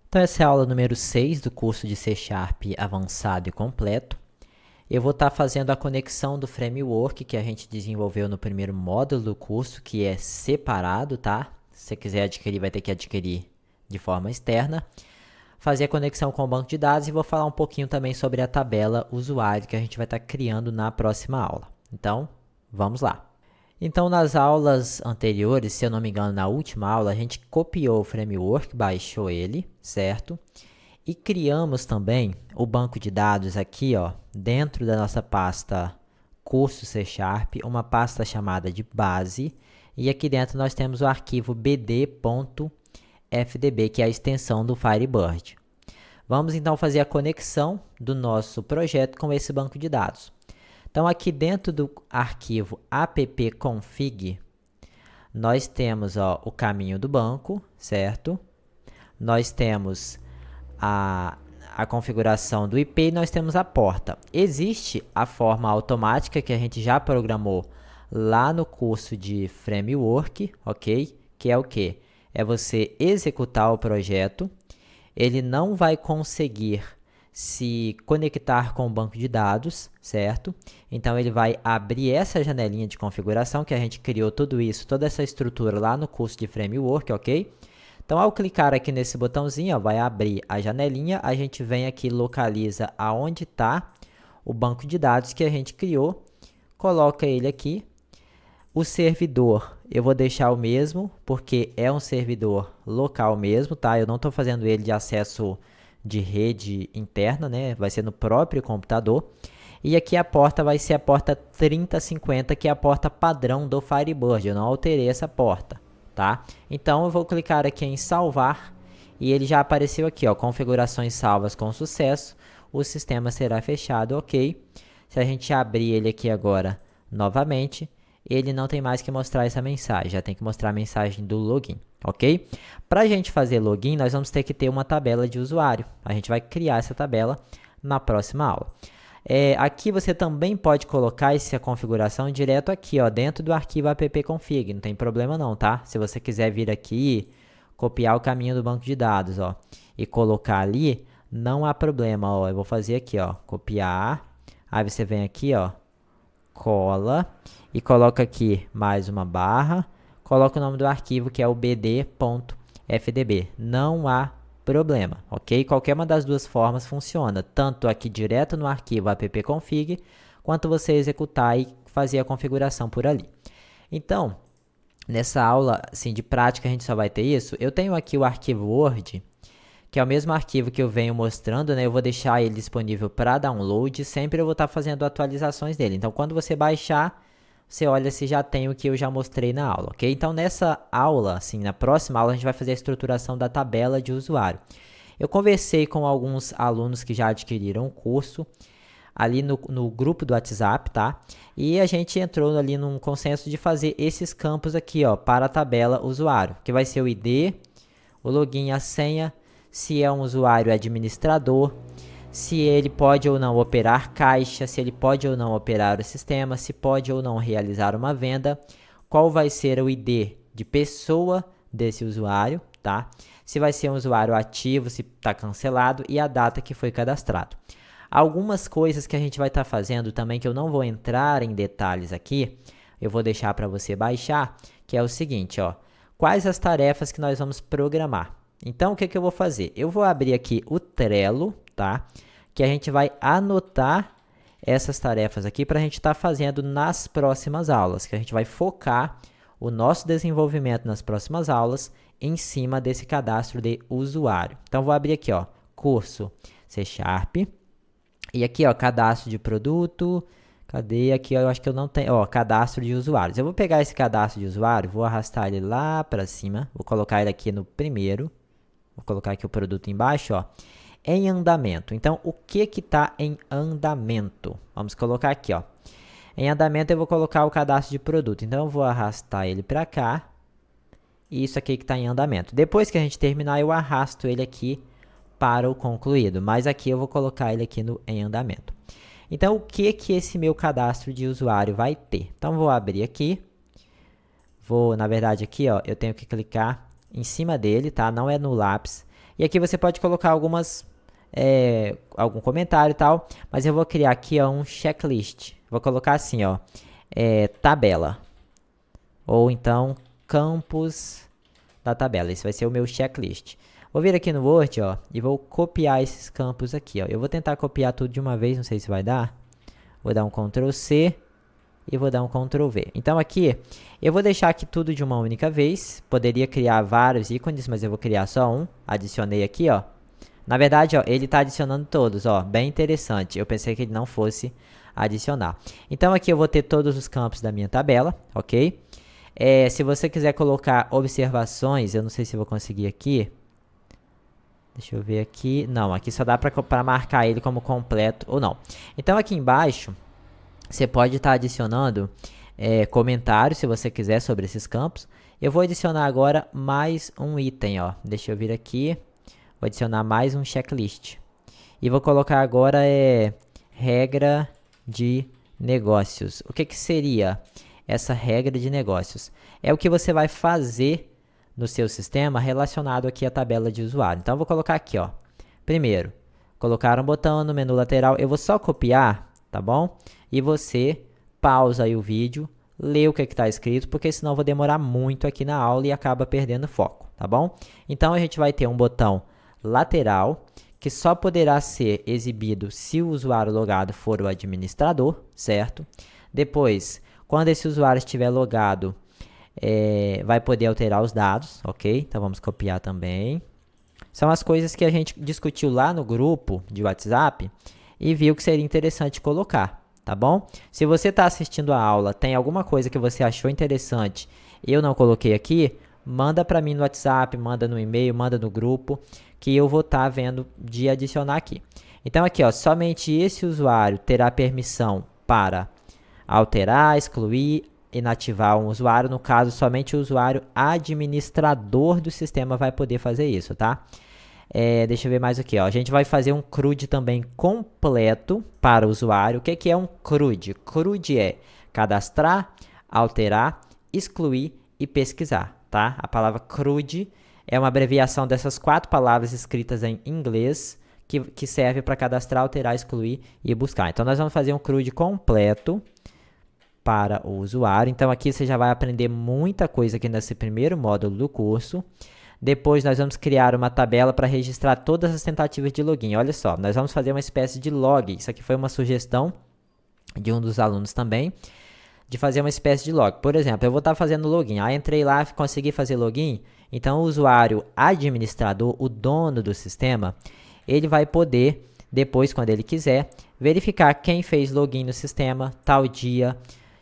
Então, essa é a aula número 6 do curso de C Sharp avançado e completo. Eu vou estar fazendo a conexão do framework que a gente desenvolveu no primeiro módulo do curso, que é separado, tá? Se você quiser adquirir, vai ter que adquirir de forma externa. Fazer a conexão com o banco de dados e vou falar um pouquinho também sobre a tabela usuário que a gente vai estar criando na próxima aula. Então, vamos lá. Então, nas aulas anteriores, se eu não me engano, na última aula, a gente copiou o framework, baixou ele, certo? E criamos também o banco de dados aqui, ó, dentro da nossa pasta curso C Sharp, uma pasta chamada de base, e aqui dentro nós temos o arquivo bd.fdb, que é a extensão do Firebird. Vamos então fazer a conexão do nosso projeto com esse banco de dados. Então, aqui dentro do arquivo appconfig, nós temos o caminho do banco, certo? Nós temos a configuração do IP e nós temos a porta. Existe a forma automática que a gente já programou lá no curso de framework, ok? Que é o quê? É você executar o projeto, ele não vai conseguir se conectar com o banco de dados, certo? Então, ele vai abrir essa janelinha de configuração, que a gente criou tudo isso, toda essa estrutura lá no curso de framework, ok? Então, ao clicar aqui nesse botãozinho, ó, vai abrir a janelinha, a gente vem aqui, localiza aonde está o banco de dados que a gente criou, coloca ele aqui. O servidor, eu vou deixar o mesmo, porque é um servidor local mesmo, tá? Eu não estou fazendo ele de acesso de rede interna, né? Vai ser no próprio computador. E aqui a porta vai ser a porta 3050, que é a porta padrão do Firebird. Eu não alterei essa porta, tá? Então, eu vou clicar aqui em salvar e ele já apareceu aqui, ó, configurações salvas com sucesso. O sistema será fechado, ok. Se a gente abrir ele aqui agora novamente, ele não tem mais que mostrar essa mensagem, já tem que mostrar a mensagem do login, ok? Para a gente fazer login, nós vamos ter que ter uma tabela de usuário. A gente vai criar essa tabela na próxima aula. Aqui você também pode colocar essa configuração direto aqui, ó, dentro do arquivo appconfig, não tem problema não, tá? Se você quiser vir aqui, copiar o caminho do banco de dados, ó, e colocar ali, não há problema, ó. Eu vou fazer aqui, ó, copiar, aí você vem aqui, ó, cola e coloca aqui mais uma barra, coloca o nome do arquivo que é o bd.fdb. Não há problema, ok? Qualquer uma das duas formas funciona, tanto aqui direto no arquivo appconfig, quanto você executar e fazer a configuração por ali. Então, nessa aula assim, de prática a gente só vai ter isso. Eu tenho aqui o arquivo Word, que é o mesmo arquivo que eu venho mostrando, né? Eu vou deixar ele disponível para download, sempre eu vou estar fazendo atualizações dele. Então, quando você baixar, você olha se já tem o que eu já mostrei na aula, ok? Então, nessa aula, assim, na próxima aula, a gente vai fazer a estruturação da tabela de usuário. Eu conversei com alguns alunos que já adquiriram o curso, ali no grupo do WhatsApp, tá? E a gente entrou ali num consenso de fazer esses campos aqui, ó, para a tabela usuário, que vai ser o ID, o login, a senha, se é um usuário administrador, se ele pode ou não operar caixa, se ele pode ou não operar o sistema, se pode ou não realizar uma venda, qual vai ser o ID de pessoa desse usuário, tá? Se vai ser um usuário ativo, se está cancelado e a data que foi cadastrado. Algumas coisas que a gente vai estar fazendo também, que eu não vou entrar em detalhes aqui, eu vou deixar para você baixar, que é o seguinte, ó, quais as tarefas que nós vamos programar. Então, o que eu vou fazer? Eu vou abrir aqui o Trello, tá? Que a gente vai anotar essas tarefas aqui para a gente estar fazendo nas próximas aulas, que a gente vai focar o nosso desenvolvimento nas próximas aulas em cima desse cadastro de usuário. Então, vou abrir aqui, ó, curso C Sharp, e aqui, ó, cadastro de produto. Cadê aqui? Eu acho que eu não tenho. Ó, cadastro de usuários. Eu vou pegar esse cadastro de usuário, vou arrastar ele lá para cima. Vou colocar ele aqui no primeiro. Vou colocar aqui o produto embaixo, ó. Em andamento. Então, o que está em andamento? Vamos colocar aqui, ó. Em andamento, eu vou colocar o cadastro de produto. Então, eu vou arrastar ele para cá. E isso aqui que está em andamento. Depois que a gente terminar, eu arrasto ele aqui para o concluído. Mas aqui eu vou colocar ele aqui no em andamento. Então, o que esse meu cadastro de usuário vai ter? Então, vou abrir aqui. Na verdade, aqui, ó, eu tenho que clicar em cima dele, tá? Não é no lápis. E aqui você pode colocar algum comentário e tal, mas eu vou criar aqui ó, um checklist. Vou colocar assim, ó, tabela, ou então campos da tabela. Esse vai ser o meu checklist. Vou vir aqui no Word, ó, e vou copiar esses campos aqui, ó. Eu vou tentar copiar tudo de uma vez, não sei se vai dar. Vou dar um Ctrl C e vou dar um Ctrl V. Então aqui, eu vou deixar aqui tudo de uma única vez. Poderia criar vários ícones, mas eu vou criar só um. Adicionei aqui, ó. Na verdade, ó, ele está adicionando todos, ó. Bem interessante. Eu pensei que ele não fosse adicionar. Então aqui eu vou ter todos os campos da minha tabela, ok? Se você quiser colocar observações, eu não sei se eu vou conseguir aqui. Deixa eu ver aqui. Não, aqui só dá para marcar ele como completo ou não. Então aqui embaixo, você pode estar adicionando comentários, se você quiser, sobre esses campos. Eu vou adicionar agora mais um item, ó. Deixa eu vir aqui. Vou adicionar mais um checklist. E vou colocar agora regra de negócios. O que seria essa regra de negócios? É o que você vai fazer no seu sistema relacionado aqui à tabela de usuário. Então, eu vou colocar aqui, ó. Primeiro, colocar um botão no menu lateral. Eu vou só copiar, tá bom? E você pausa aí o vídeo, lê o que está escrito, porque senão eu vou demorar muito aqui na aula e acaba perdendo foco, tá bom? Então, a gente vai ter um botão lateral, que só poderá ser exibido se o usuário logado for o administrador, certo? Depois, quando esse usuário estiver logado, vai poder alterar os dados, ok? Então, vamos copiar também. São as coisas que a gente discutiu lá no grupo de WhatsApp e viu que seria interessante colocar, tá bom? Se você está assistindo a aula, tem alguma coisa que você achou interessante e eu não coloquei aqui, manda para mim no WhatsApp, manda no e-mail, manda no grupo, que eu vou estar vendo de adicionar aqui. Então, aqui, ó, somente esse usuário terá permissão para alterar, excluir, inativar um usuário. No caso, somente o usuário administrador do sistema vai poder fazer isso, tá? Deixa eu ver mais aqui, ó. A gente vai fazer um CRUD também completo para o usuário. O que é um CRUD? CRUD é cadastrar, alterar, excluir e pesquisar, tá? A palavra CRUD é uma abreviação dessas 4 palavras escritas em inglês que serve para cadastrar, alterar, excluir e buscar. Então, nós vamos fazer um CRUD completo para o usuário. Então, aqui você já vai aprender muita coisa aqui nesse primeiro módulo do curso. Depois, nós vamos criar uma tabela para registrar todas as tentativas de login. Olha só, nós vamos fazer uma espécie de log. Isso aqui foi uma sugestão de um dos alunos também, de fazer uma espécie de log. Por exemplo, eu vou estar fazendo login. Entrei lá, consegui fazer login. Então, o usuário administrador, o dono do sistema, ele vai poder, depois, quando ele quiser, verificar quem fez login no sistema, tal dia.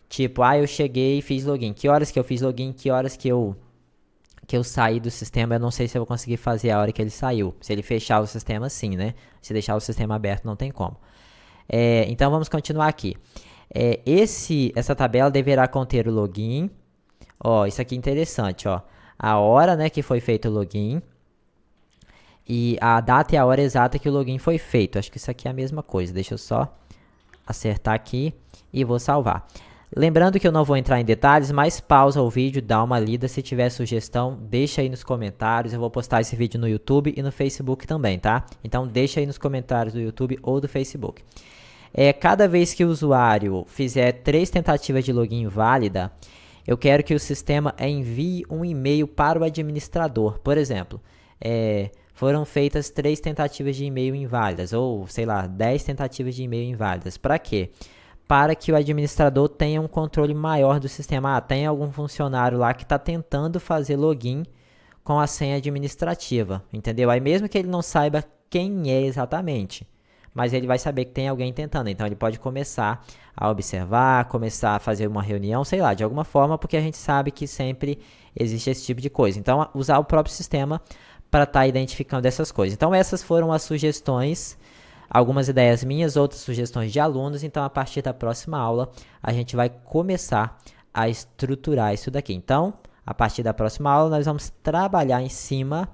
Tipo, eu cheguei e fiz login. Que horas que eu fiz login? Que horas que eu saí do sistema? Eu não sei se eu vou conseguir fazer a hora que ele saiu. Se ele fechar o sistema, sim, né? Se deixar o sistema aberto, não tem como. Então, vamos continuar aqui. Essa tabela deverá conter o login. Ó, isso aqui é interessante, ó. A hora, né, que foi feito o login. E a data e a hora exata que o login foi feito. Acho que isso aqui é a mesma coisa. Deixa eu só acertar aqui e vou salvar. Lembrando que eu não vou entrar em detalhes, mas pausa o vídeo, dá uma lida. Se tiver sugestão, deixa aí nos comentários. Eu vou postar esse vídeo no YouTube e no Facebook também, tá? Então, deixa aí nos comentários do YouTube ou do Facebook. Cada vez que o usuário fizer 3 tentativas de login válida, eu quero que o sistema envie um e-mail para o administrador. Por exemplo, foram feitas 3 tentativas de e-mail inválidas, ou, sei lá, 10 tentativas de e-mail inválidas. Para quê? Para que o administrador tenha um controle maior do sistema. Tem algum funcionário lá que está tentando fazer login com a senha administrativa, entendeu? Aí mesmo que ele não saiba quem é exatamente, mas ele vai saber que tem alguém tentando. Então, ele pode começar a observar, começar a fazer uma reunião, sei lá, de alguma forma, porque a gente sabe que sempre existe esse tipo de coisa. Então, usar o próprio sistema para estar identificando essas coisas. Então, essas foram as sugestões. Algumas ideias minhas, outras sugestões de alunos. Então, a partir da próxima aula, a gente vai começar a estruturar isso daqui. Então, a partir da próxima aula, nós vamos trabalhar em cima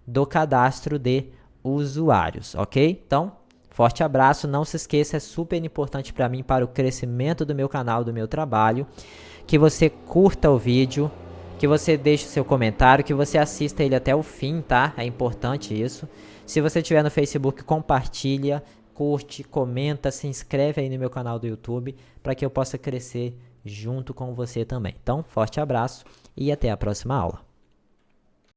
do cadastro de usuários, ok? Então, forte abraço. Não se esqueça, é super importante para mim, para o crescimento do meu canal, do meu trabalho, que você curta o vídeo, que você deixe o seu comentário, que você assista ele até o fim, tá? É importante isso. Se você estiver no Facebook, compartilha, curte, comenta, se inscreve aí no meu canal do YouTube para que eu possa crescer junto com você também. Então, forte abraço e até a próxima aula.